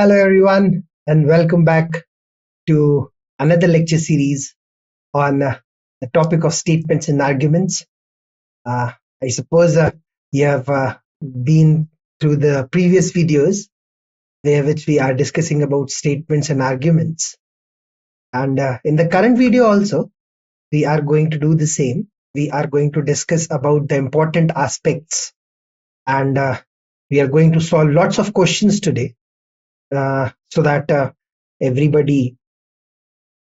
Hello, everyone, and welcome back to another lecture series on the topic of statements and arguments. I suppose you have been through the previous videos which we are discussing about statements and arguments. And in the current video also, we are going to do the same. We are going to discuss about the important aspects, and we are going to solve lots of questions today so that everybody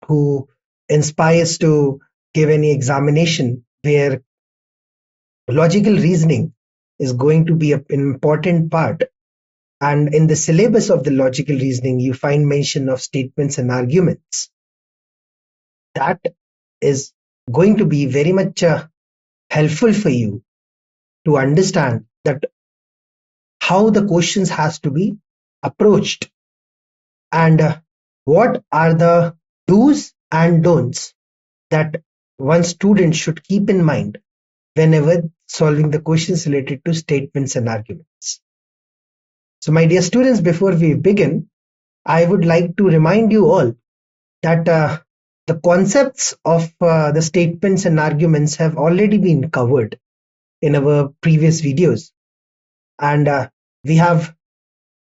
who inspires to give any examination where logical reasoning is going to be an important part. And in the syllabus of the logical reasoning, you find mention of statements and arguments. That is going to be very much helpful for you to understand that how the questions has to be approached and what are the do's and don'ts that one student should keep in mind whenever solving the questions related to statements and arguments. So my dear students, before we begin, I would like to remind you all that the concepts of the statements and arguments have already been covered in our previous videos. And we have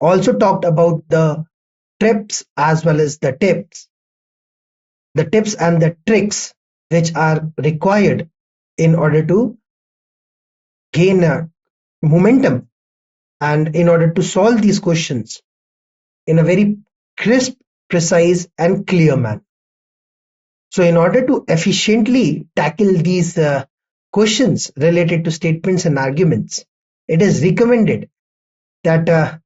also talked about the trips as well as the tips and the tricks which are required in order to gain momentum and in order to solve these questions in a very crisp, precise and clear manner. So in order to efficiently tackle these questions related to statements and arguments, it is recommended that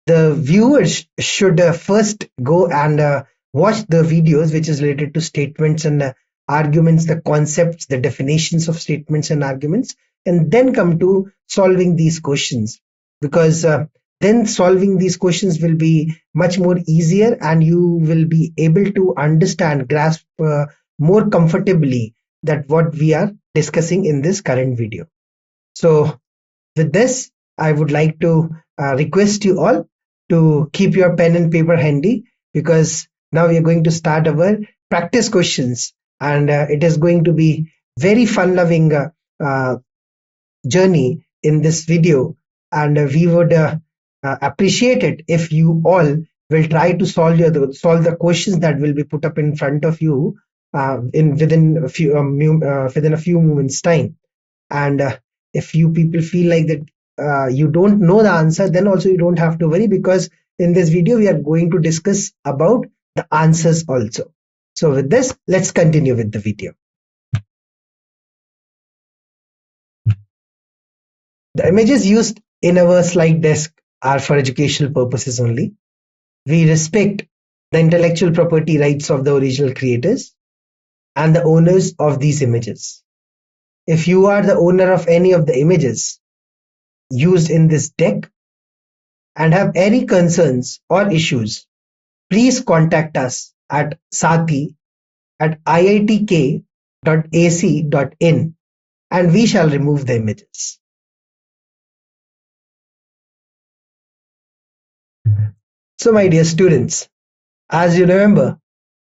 the viewers should first go and watch the videos which is related to statements and arguments, the concepts, the definitions of statements and arguments, and then come to solving these questions, because then solving these questions will be much more easier and you will be able to understand, grasp more comfortably that what we are discussing in this current video. So with this, I would like to request you all to keep your pen and paper handy, because now we are going to start our practice questions, and it is going to be very fun-loving journey in this video, and we would appreciate it if you all will try to solve the questions that will be put up in front of you within a few moments time. And if you people feel like that you don't know the answer, then also you don't have to worry, because in this video we are going to discuss about the answers also. So with this, let's continue with the video. The images used in our slide deck are for educational purposes only. We respect the intellectual property rights of the original creators and the owners of these images. If you are the owner of any of the images used in this deck and have any concerns or issues, please contact us at sathi@iitk.ac.in and we shall remove the images. So my dear students, as you remember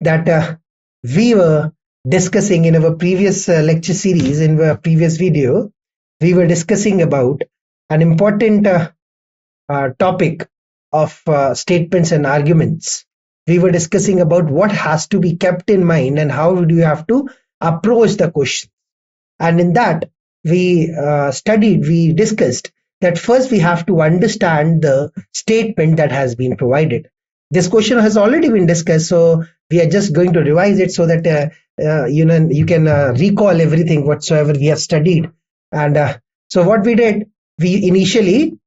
that we were discussing in our previous lecture series, in our previous video, we were discussing about an important topic of statements and arguments. We were discussing about what has to be kept in mind and how do you have to approach the question. And in that, we discussed that first we have to understand the statement that has been provided. This question has already been discussed, so we are just going to revise it so that you can recall everything whatsoever we have studied. And so what we did, we initially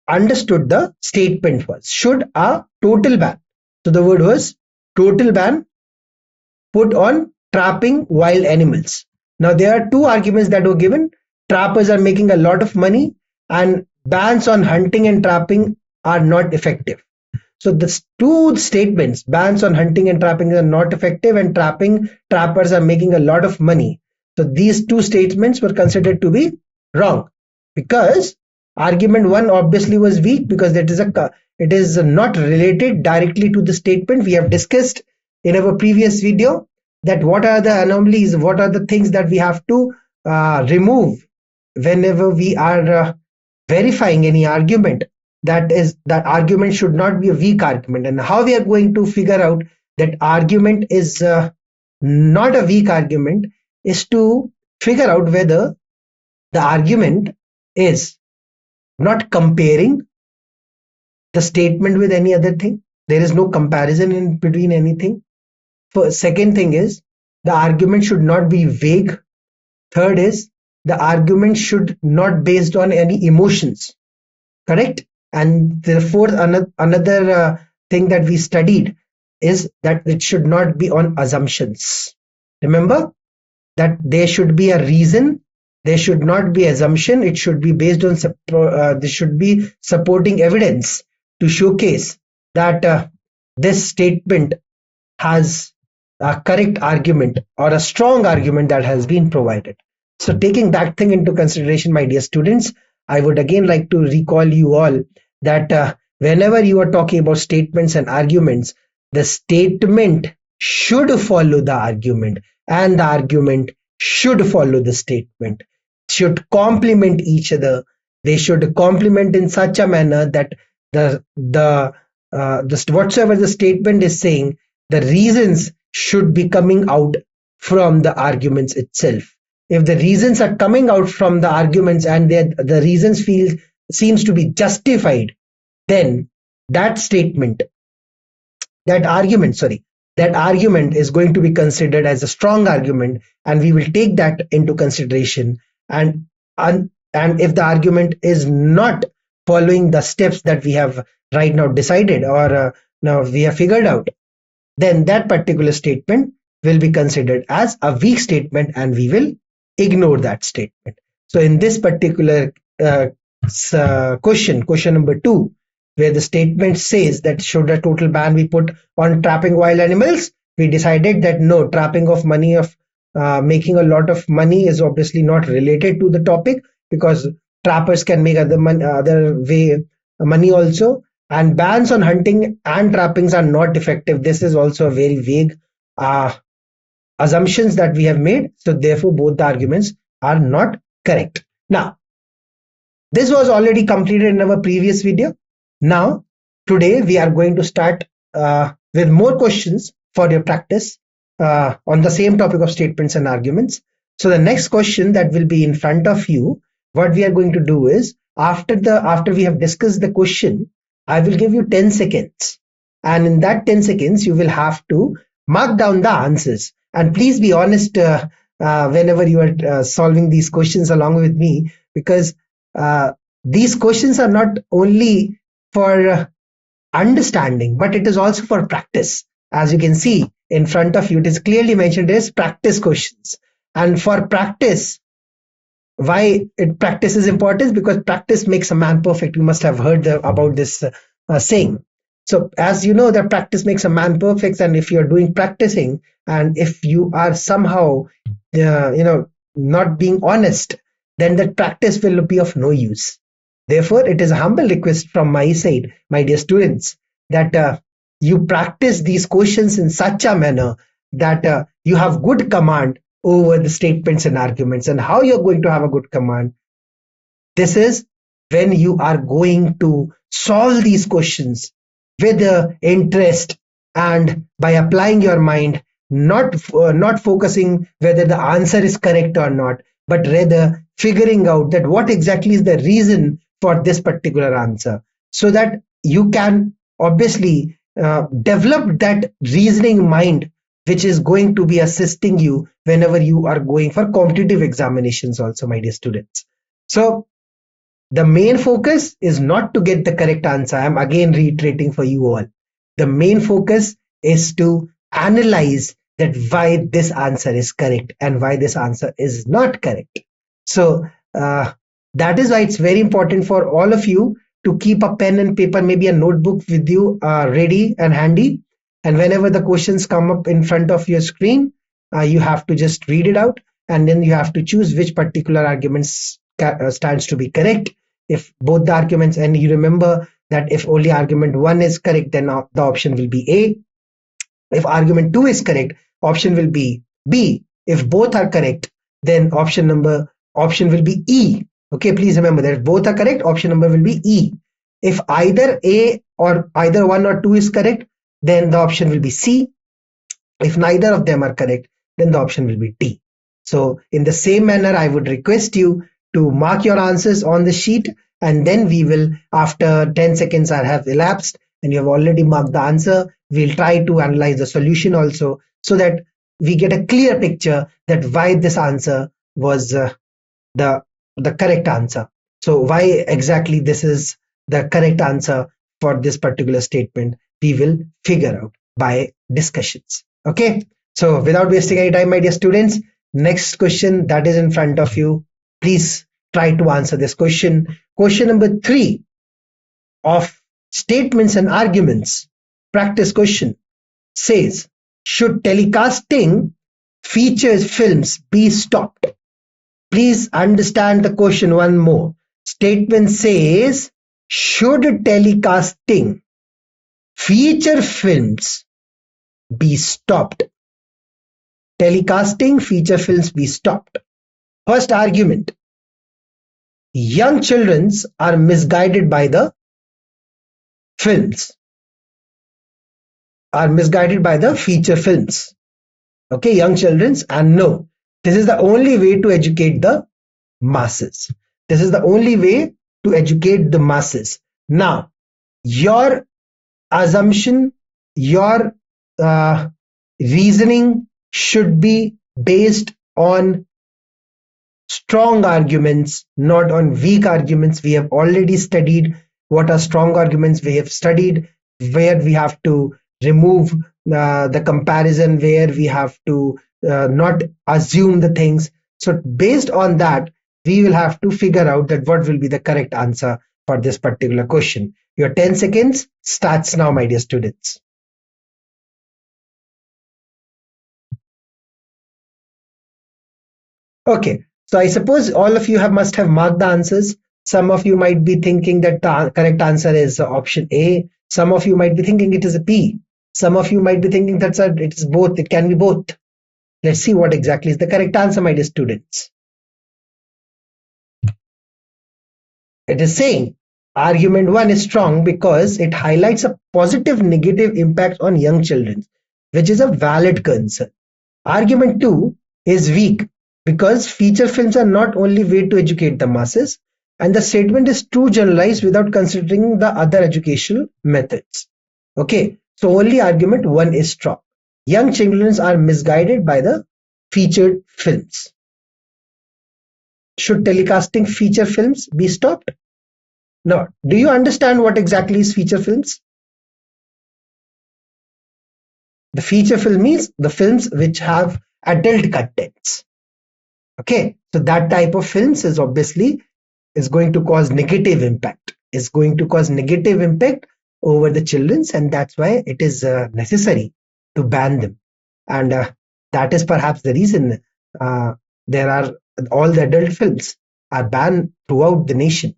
understood the statement was, should a total ban, so the word was total ban, put on trapping wild animals. Now there are two arguments that were given. Trappers are making a lot of money and bans on hunting and trapping are not effective. So the two statements, bans on hunting and trapping are not effective and trappers are making a lot of money. So these two statements were considered to be wrong, because argument one obviously was weak, because it It is not related directly to the statement. We have discussed in our previous video that what are the anomalies, what are the things that we have to remove whenever we are verifying any argument. That is, that argument should not be a weak argument. And how we are going to figure out that argument is not a weak argument is to figure out whether the argument is not comparing the statement with any other thing. There is no comparison in between anything. Second thing is, the argument should not be vague. Third is, the argument should not based on any emotions. Correct? And the fourth, another thing that we studied is that it should not be on assumptions. Remember that there should be a reason. There should not be assumption. It should be based on there should be supporting evidence to showcase that this statement has a correct argument or a strong argument that has been provided. So taking that thing into consideration, my dear students, I would again like to recall you all that whenever you are talking about statements and arguments, the statement should follow the argument and the argument should follow the statement, should complement each other. They should complement in such a manner that whatsoever the statement is saying, the reasons should be coming out from the arguments itself. If the reasons are coming out from the arguments and the reasons seems to be justified, then that argument is going to be considered as a strong argument, and we will take that into consideration. And if the argument is not following the steps that we have right now decided or now we have figured out, then that particular statement will be considered as a weak statement and we will ignore that statement. So in this particular question number 2, where the statement says that should a total ban be put on trapping wild animals, we decided that no, trapping of money, of making a lot of money, is obviously not related to the topic, because trappers can make other money also, and bans on hunting and trappings are not effective. This is also a very vague assumptions that we have made, so therefore both the arguments are not correct. Now, this was already completed in our previous video. Now, today we are going to start with more questions for your practice on the same topic of statements and arguments. So the next question that will be in front of you, what we are going to do is, after we have discussed the question, I will give you 10 seconds. And in that 10 seconds, you will have to mark down the answers. And please be honest whenever you are solving these questions along with me, because these questions are not only for understanding, but it is also for practice. As you can see in front of you, it is clearly mentioned as practice questions. And for practice, why practice is important? Because practice makes a man perfect. You must have heard about this saying. So as you know, that practice makes a man perfect, and if you're doing practicing and if you are somehow not being honest, then that practice will be of no use. Therefore, it is a humble request from my side, my dear students, that you practice these questions in such a manner that you have good command over the statements and arguments. And how you're going to have a good command? This is when you are going to solve these questions with interest and by applying your mind, not focusing whether the answer is correct or not, but rather figuring out that what exactly is the reason for this particular answer, so that you can obviously develop that reasoning mind, which is going to be assisting you whenever you are going for competitive examinations also, my dear students. So the main focus is not to get the correct answer. I'm again reiterating for you all. The main focus is to analyze that why this answer is correct and why this answer is not correct. So that is why it's very important for all of you to keep a pen and paper, maybe a notebook with you ready and handy. And whenever the questions come up in front of your screen, you have to just read it out, and then you have to choose which particular arguments stands to be correct. If both the arguments, and you remember that if only argument 1 is correct, then the option will be A. If argument 2 is correct, option will be B. If both are correct, then option will be E. Okay, please remember that if both are correct, option number will be E. If either A or either 1 or 2 is correct, then the option will be C. If neither of them are correct, then the option will be D. So in the same manner, I would request you to mark your answers on the sheet, and then we will, after 10 seconds have elapsed and you have already marked the answer, we'll try to analyze the solution also, so that we get a clear picture that why this answer was the correct answer. So why exactly this is the correct answer for this particular statement, we will figure out by discussions. Okay, so without wasting any time, my dear students, next question that is in front of you, please try to answer this question. Question number 3 of statements and arguments practice question says, should telecasting features films be stopped? Please understand the question one more. Statement says, should telecasting feature films be stopped? Telecasting feature films be stopped. First argument, young children are misguided by the films, are misguided by the feature films. Okay, young children, and no, this is the only way to educate the masses. This is the only way to educate the masses. Now, your assumption, your reasoning should be based on strong arguments, not on weak arguments. We have already studied what are strong arguments. We have studied where we have to remove the comparison, where we have to not assume the things. So based on that, we will have to figure out that what will be the correct answer for this particular question. Your 10 seconds starts now, my dear students. Okay, so I suppose all of you must have marked the answers. Some of you might be thinking that the correct answer is option A. Some of you might be thinking it is a B. Some of you might be thinking that it is both. It can be both. Let's see what exactly is the correct answer, my dear students. It is saying argument 1 is strong because it highlights a positive negative impact on young children, which is a valid concern. Argument 2 is weak because feature films are not only way to educate the masses, and the statement is too generalized without considering the other educational methods. Okay, so only argument 1 is strong. Young children are misguided by the featured films. Should telecasting feature films be stopped? Now, do you understand what exactly is feature films? The feature film means the films which have adult contents. Okay, so that type of films is obviously going to cause negative impact. Is going to cause negative impact over the children, and that's why it is necessary to ban them. And that is perhaps the reason there are all the adult films are banned throughout the nation,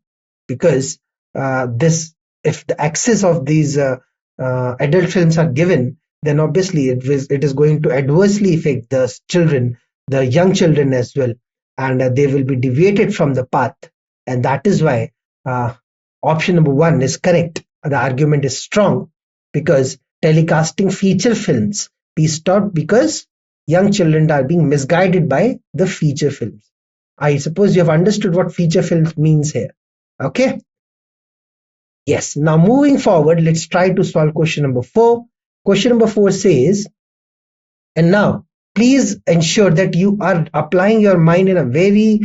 because if the access of these adult films are given, then obviously it is going to adversely affect the children, the young children as well, and they will be deviated from the path. And that is why option number 1 is correct. The argument is strong because telecasting feature films be stopped because young children are being misguided by the feature films. I suppose you have understood what feature films means here. Okay. Yes. Now moving forward, let's try to solve question number 4. Question number 4 says, and now please ensure that you are applying your mind in a very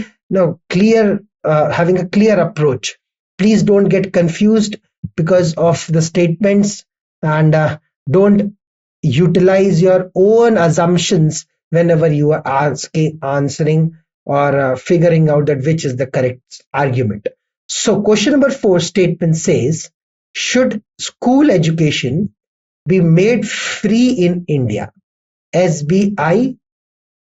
clear, having a clear approach. Please don't get confused because of the statements, and don't utilize your own assumptions whenever you are answering or figuring out that which is the correct argument. So question number 4 statement says, should school education be made free in India? SBI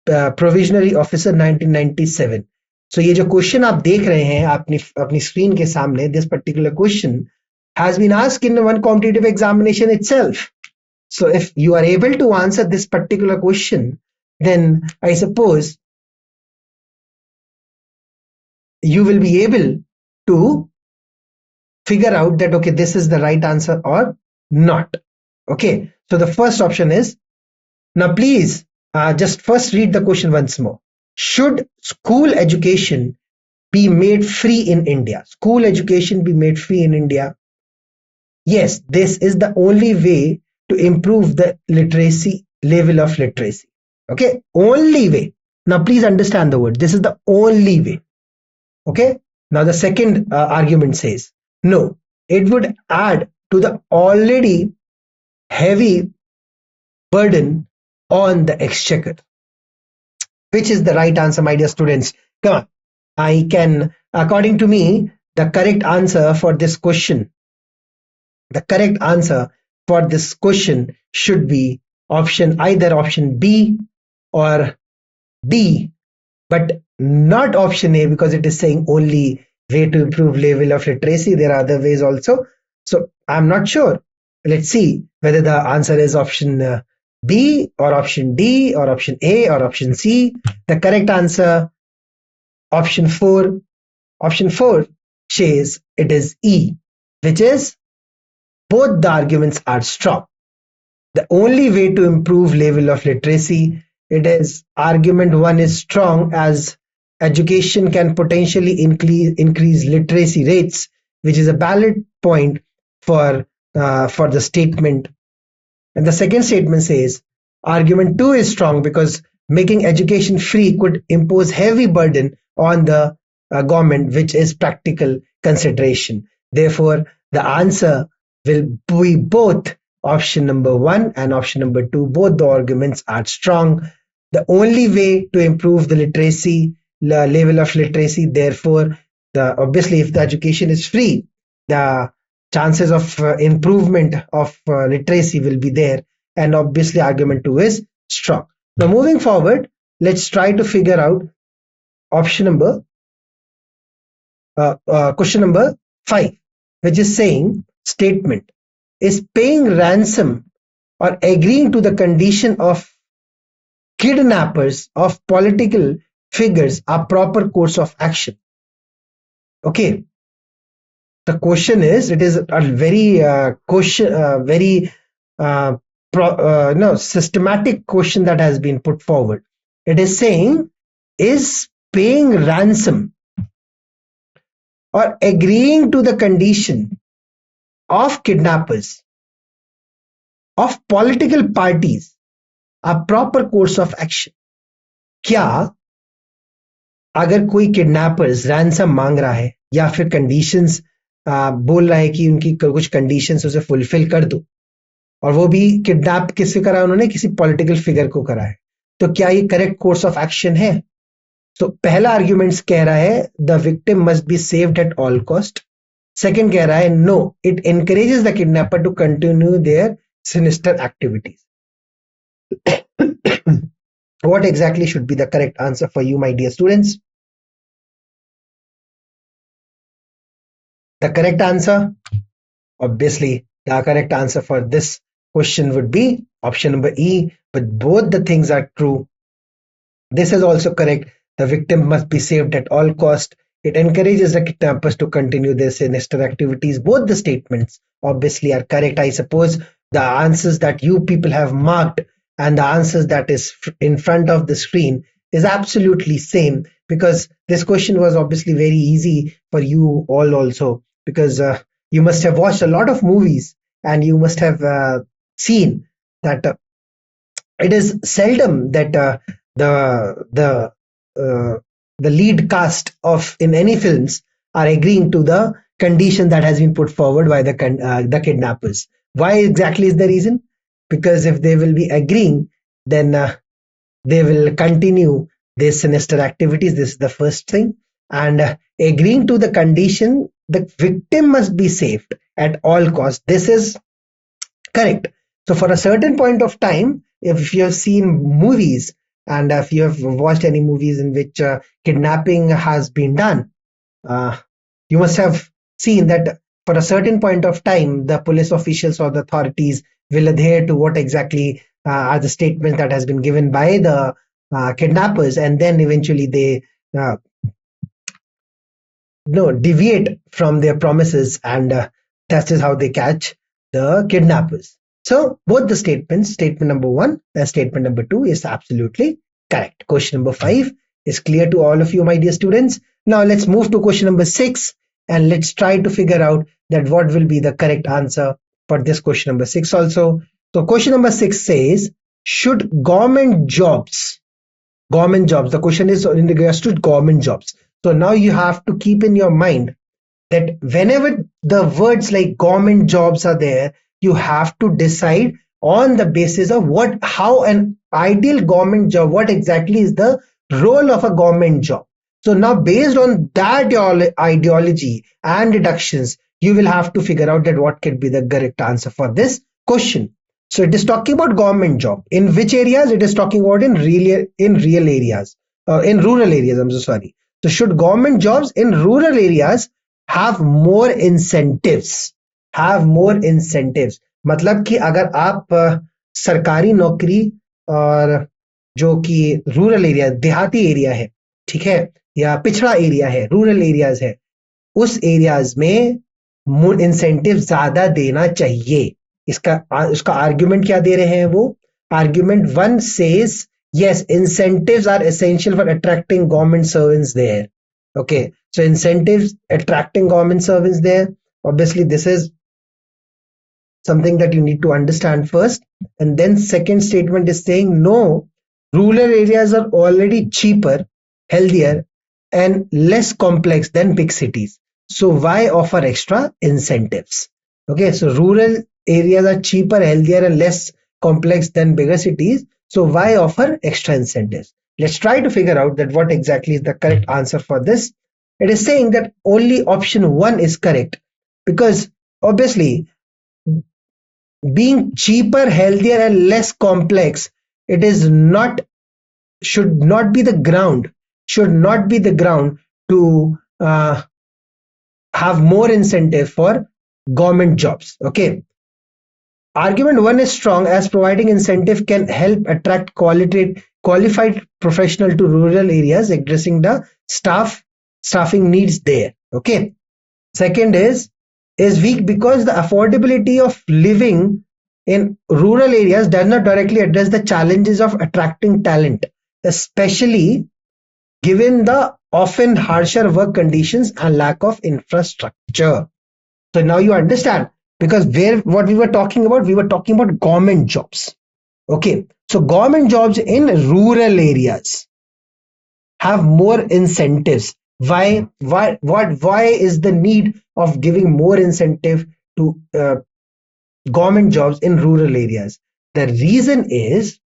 Provisionary Officer 1997. So ये जो question आप देख रहे हैं अपनी screen के सामने, this particular question has been asked in one competitive examination itself. So if you are able to answer this particular question, then I suppose you will be able to figure out that, okay, this is the right answer or not. Okay, so the first option is, now please just first read the question once more. Should school education be made free in India? School education be made free in India? Yes, this is the only way to improve the literacy level of literacy. Okay, only way. Now please understand the word. This is the only way. Okay, now the second argument says, no, it would add to the already heavy burden on the exchequer. Which is the right answer, my dear students? Come on. I can, according to me, the correct answer for this question, should be either option B or D, but not option A, because it is saying only way to improve level of literacy. There are other ways also. So I'm not sure. Let's see whether the answer is option B or option D or option A or option C. The correct answer, option 4. Option 4 says it is E, which is both the arguments are strong. The only way to improve level of literacy, it is argument 1 is strong, as education can potentially increase literacy rates, which is a valid point for the statement. And the second statement says argument 2 is strong because making education free could impose heavy burden on the government, which is practical consideration. Therefore, the answer will be both option number 1 and option number 2. Both the arguments are strong. The only way to improve the literacy level of literacy, therefore, obviously if the education is free, the chances of improvement of literacy will be there, and obviously argument 2 is strong. Now moving forward, let's try to figure out option number question number 5, which is saying statement, is paying ransom or agreeing to the condition of kidnappers of political figures a proper course of action. Okay, the question is, it is a very systematic question that has been put forward. It is saying, is paying ransom or agreeing to the condition of kidnappers of political parties a proper course of action? क्या अगर कोई kidnappers ransom मांग रहा है या फिर conditions बोल रहा है कि उनकी कुछ कंडीशंस उसे फुलफिल कर दो, और वो भी किडनैप किससे करा है? उन्होंने किसी पॉलिटिकल फिगर को करा है, तो क्या ये करेक्ट कोर्स ऑफ एक्शन है? तो पहला आर्ग्यूमेंट्स कह रहा है the victim must be saved at all cost. Second कह रहा है no, it encourages the kidnapper to continue their sinister activities. What exactly should be the correct answer for you, my dear students? The correct answer, obviously, the correct answer for this question would be option number E, but both the things are true. This is also correct. The victim must be saved at all cost. It encourages the kidnappers to continue their sinister activities. Both the statements obviously are correct. I suppose the answers that you people have marked and the answers that is in front of the screen is absolutely same, because this question was obviously very easy for you all also, because you must have watched a lot of movies and you must have seen that it is seldom that the lead cast of in any films are agreeing to the condition that has been put forward by the kidnappers. Why exactly is the reason? Because if they will be agreeing, then they will continue their sinister activities. This is the first thing. And agreeing to the condition, the victim must be saved at all costs. This is correct. So for a certain point of time, if you have seen movies and if you have watched any movies in which kidnapping has been done, you must have seen that for a certain point of time, the police officials or the authorities will adhere to what exactly are the statements that has been given by the kidnappers, and then eventually they uh, no deviate from their promises, and that is how they catch the kidnappers. So both the statements, statement number 1 and statement number 2, is absolutely correct. Question number 5 is clear to all of you, my dear students. Now let's move to question number 6, and let's try to figure out that what will be the correct answer for this question number 6 also. So question number 6 says, should government jobs, the question is in regards to government jobs. So now you have to keep in your mind that whenever the words like government jobs are there, you have to decide on the basis of how an ideal government job, what exactly is the role of a government job. So now based on that ideology and deductions, you will have to figure out that what can be the correct answer for this question. So it is talking about government job. In which areas? It is talking about in rural areas. I'm so sorry. So should government jobs in rural areas have more incentives? मतलब कि अगर आप सरकारी नौकरी और जो कि rural area, देहाती एरिया है, ठीक है, या पिछड़ा एरिया है, रूरल एरियाज है, उस एरियाज में इंसेंटिव ज्यादा देना चाहिए. उसका आर्ग्यूमेंट क्या दे रहे हैं वो? Argument 1 says yes, incentives are essential for attracting government servants there. Okay, so incentives attracting government servants there, obviously this is something that you need to understand first. And then second statement is saying no, rural areas are already cheaper, healthier and less complex than big cities, so why offer extra incentives? Okay, so rural areas are cheaper, healthier and less complex than bigger cities, so why offer extra incentives? Let's try to figure out that what exactly is the correct answer for this. It is saying that only option 1 is correct, because obviously being cheaper, healthier and less complex, it is not, should not be the ground to have more incentive for government jobs. Okay, argument 1 is strong, as providing incentive can help attract qualified professional to rural areas, addressing the staffing needs there. Okay, second is weak because the affordability of living in rural areas does not directly address the challenges of attracting talent, especially given the often harsher work conditions and lack of infrastructure. So now you understand, because what we were talking about government jobs. Okay, so government jobs in rural areas have more incentives. Why is the need of giving more incentive to government jobs in rural areas? The reason is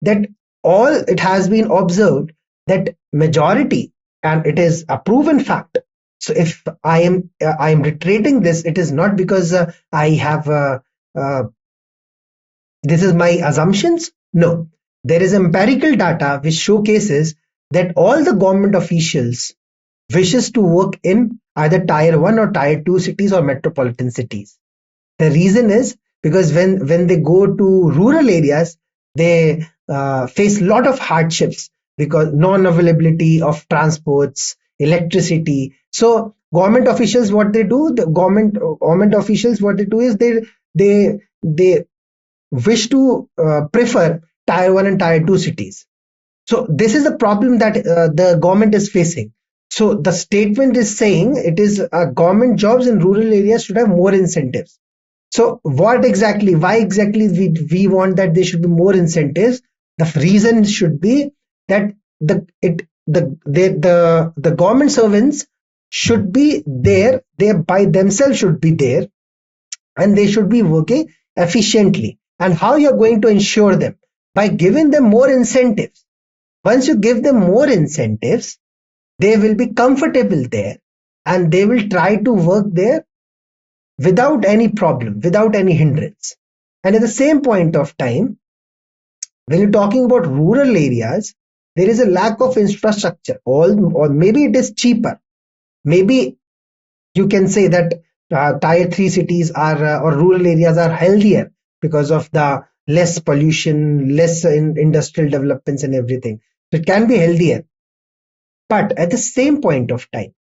that it has been observed that majority, and it is a proven fact. So if I am reiterating this, it is not because I have this is my assumptions. No, there is empirical data which showcases that all the government officials wishes to work in either tier 1 or tier 2 cities or metropolitan cities. The reason is because when they go to rural areas, they face a lot of hardships, because non-availability of transports, electricity. So government officials, what they do, is they wish to prefer tier 1 and tier 2 cities. So this is the problem that the government is facing. So the statement is saying it is government jobs in rural areas should have more incentives. So why exactly we want that there should be more incentives? The reason should be that the government servants should be there, they by themselves should be there, and they should be working efficiently. And how you're going to ensure them? By giving them more incentives. Once you give them more incentives, they will be comfortable there and they will try to work there without any problem, without any hindrance. And at the same point of time, when you're talking about rural areas, there is a lack of infrastructure, or maybe it is cheaper. Maybe you can say that tier 3 cities are or rural areas are healthier because of the less pollution, less industrial developments and everything. So it can be healthier. But at the same point of time,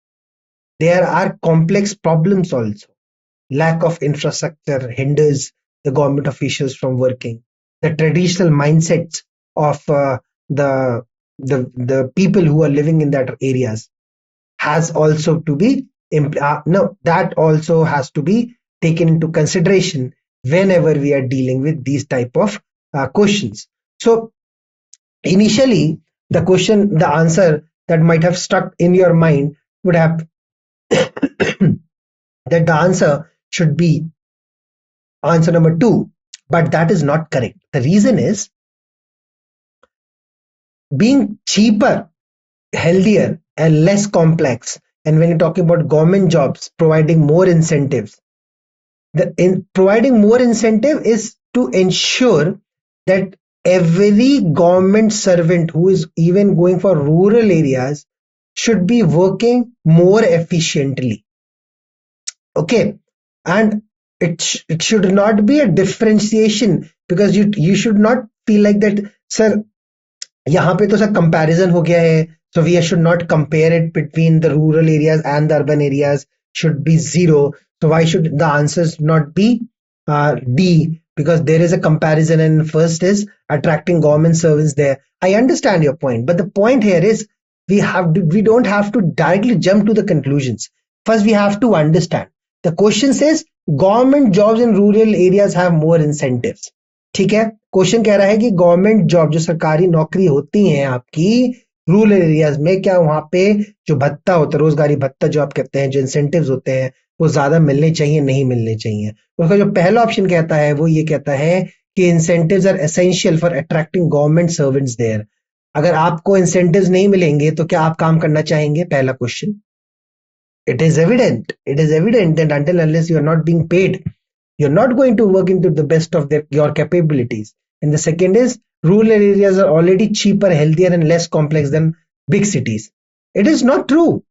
there are complex problems also. Lack of infrastructure hinders the government officials from working. The traditional mindsets of the, the people who are living in that areas has also to be no, that also has to be taken into consideration whenever we are dealing with these type of questions. So initially, the answer that might have stuck in your mind would have that the answer should be answer number 2, but that is not correct. The reason is being cheaper, healthier, and less complex. And when you're talking about government jobs providing more incentives, providing more incentive is to ensure that every government servant who is even going for rural areas should be working more efficiently. Okay, and it should not be a differentiation, because you should not feel like that, sir, यहाँ पे तो sir comparison हो गया है, so we should not compare it between the rural areas and the urban areas, should be zero. So why should the answers not be D? Because there is a comparison, and first is attracting government servants there. I understand your point, but the point here is we don't have to directly jump to the conclusions. First, we have to understand. The question says government jobs in rural areas have more incentives. ठीक है, question कह रहा है कि government job जो सरकारी नौकरी होती हैं आपकी रूरल एरियाज में, क्या वहां पे जो भत्ता होता है, रोजगारी भत्ता जो आप कहते हैं, जो इंसेंटिव्स होते हैं, वो ज्यादा मिलने चाहिए, नहीं मिलने चाहिए? उसका जो पहला ऑप्शन कहता है वो ये कहता है कि incentives are essential for attracting government servants there. अगर आपको इंसेंटिव्स नहीं मिलेंगे तो क्या आप काम करना चाहेंगे? पहला question. It is evident that until unless you are not being paid, you're not going to work into the best of your capabilities. And the second is rural areas are already cheaper, healthier, and less complex than big cities. It is not true.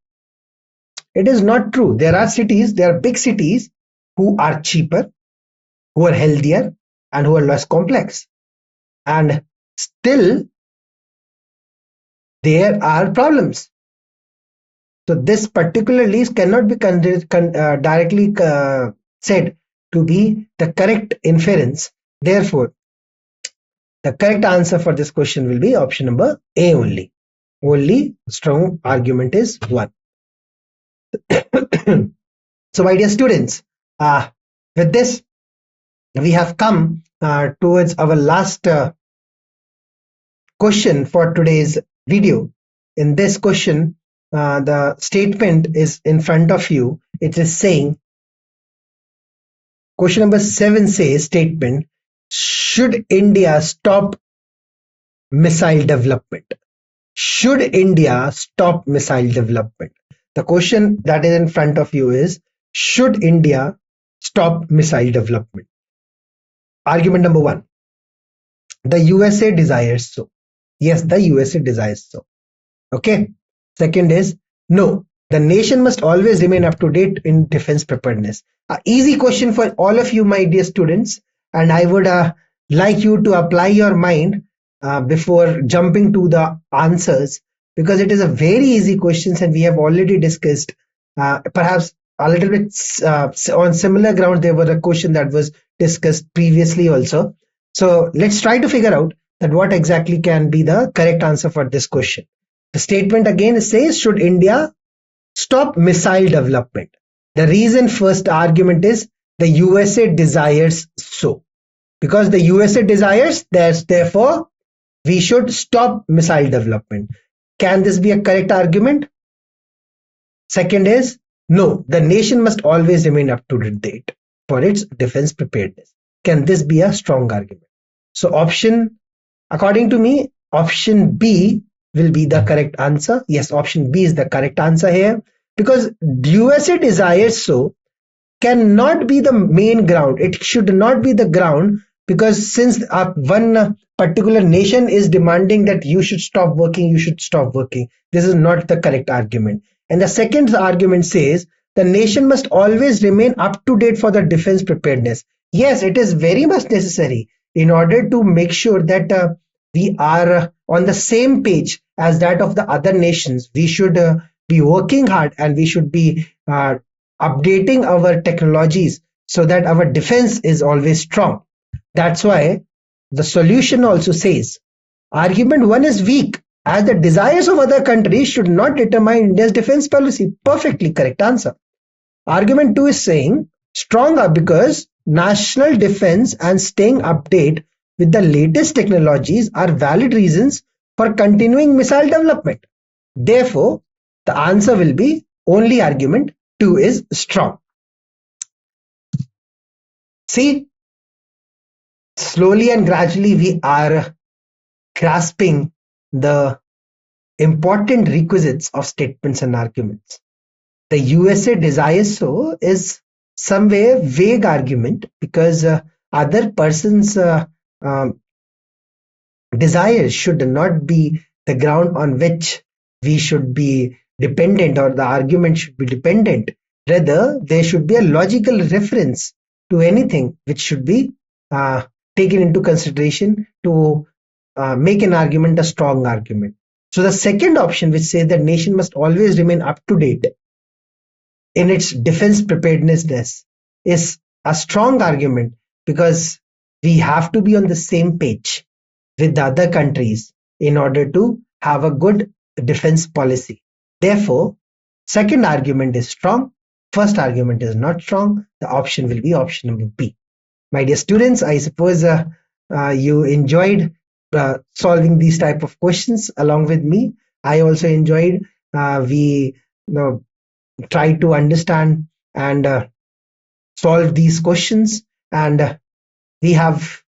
It is not true. There are big cities who are cheaper, who are healthier, and who are less complex. And still, there are problems. So this particular list cannot be directly said to be the correct inference. Therefore, the correct answer for this question will be option number A only. Only strong argument is 1. So my dear students, with this, we have come towards our last question for today's video. In this question, the statement is in front of you. It is saying, question number 7 says, statement, should India stop missile development? Should India stop missile development? The question that is in front of you is, should India stop missile development? Argument number 1, the USA desires so. Yes, the USA desires so. Okay. Second is, no, the nation must always remain up to date in defense preparedness. Easy question for all of you, my dear students, and I would like you to apply your mind before jumping to the answers, because it is a very easy question and we have already discussed. Perhaps a little bit on similar ground, there were a question that was discussed previously also. So let's try to figure out that what exactly can be the correct answer for this question. The statement again says, should India stop missile development? The reason, first argument is the USA desires so. Because the USA desires, therefore we should stop missile development. Can this be a correct argument? Second is, no, the nation must always remain up to date for its defense preparedness. Can this be a strong argument? So according to me, option B will be the correct answer. Yes, option B is the correct answer here, because USA desires so cannot be the main ground. It should not be the ground, because since one particular nation is demanding that you should stop working, this is not the correct argument. And the second argument says the nation must always remain up to date for the defense preparedness. Yes, it is very much necessary in order to make sure that we are on the same page as that of the other nations. We should be working hard, and we should be updating our technologies so that our defense is always strong. That's why the solution also says argument 1 is weak, as the desires of other countries should not determine India's defense policy. Perfectly correct answer. Argument 2 is saying stronger because national defense and staying update with the latest technologies are valid reasons for continuing missile development. Therefore, the answer will be only argument 2 is strong. See, slowly and gradually we are grasping the important requisites of statements and arguments. The USA desires so is somewhere vague argument, because other person's desires should not be the ground on which we should be dependent, or the argument should be dependent. Rather, there should be a logical reference to anything which should be taken into consideration to make an argument a strong argument. So the second option, which says that nation must always remain up to date in its defense preparedness, is a strong argument, because we have to be on the same page with the other countries in order to have a good defense policy. Therefore, second argument is strong, first argument is not strong. The option will be option number B. My dear students, I suppose you enjoyed solving these type of questions along with me. I also enjoyed. We try to understand and solve these questions, and we have,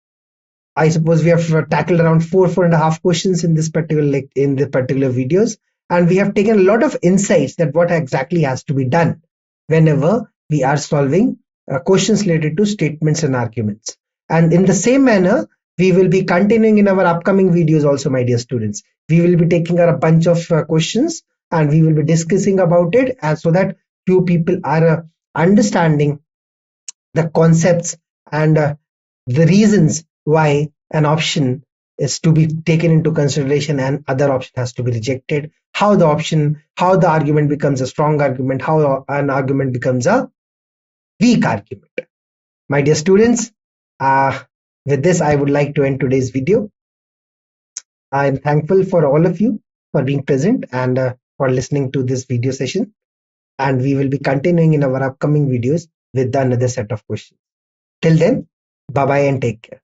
I suppose we have tackled around 4.5 questions in this particular videos, and we have taken a lot of insights that what exactly has to be done whenever we are solving questions related to statements and arguments. And in the same manner, we will be continuing in our upcoming videos also, my dear students. We will be taking a bunch of questions, and we will be discussing about it, and so that few people are understanding the concepts and the reasons why an option is to be taken into consideration and other option has to be rejected, how the argument becomes a strong argument, how an argument becomes a weak argument. My dear students, with this I would like to end today's video. I am thankful for all of you for being present and for listening to this video session, and we will be continuing in our upcoming videos with another set of questions. Till then, bye bye and take care.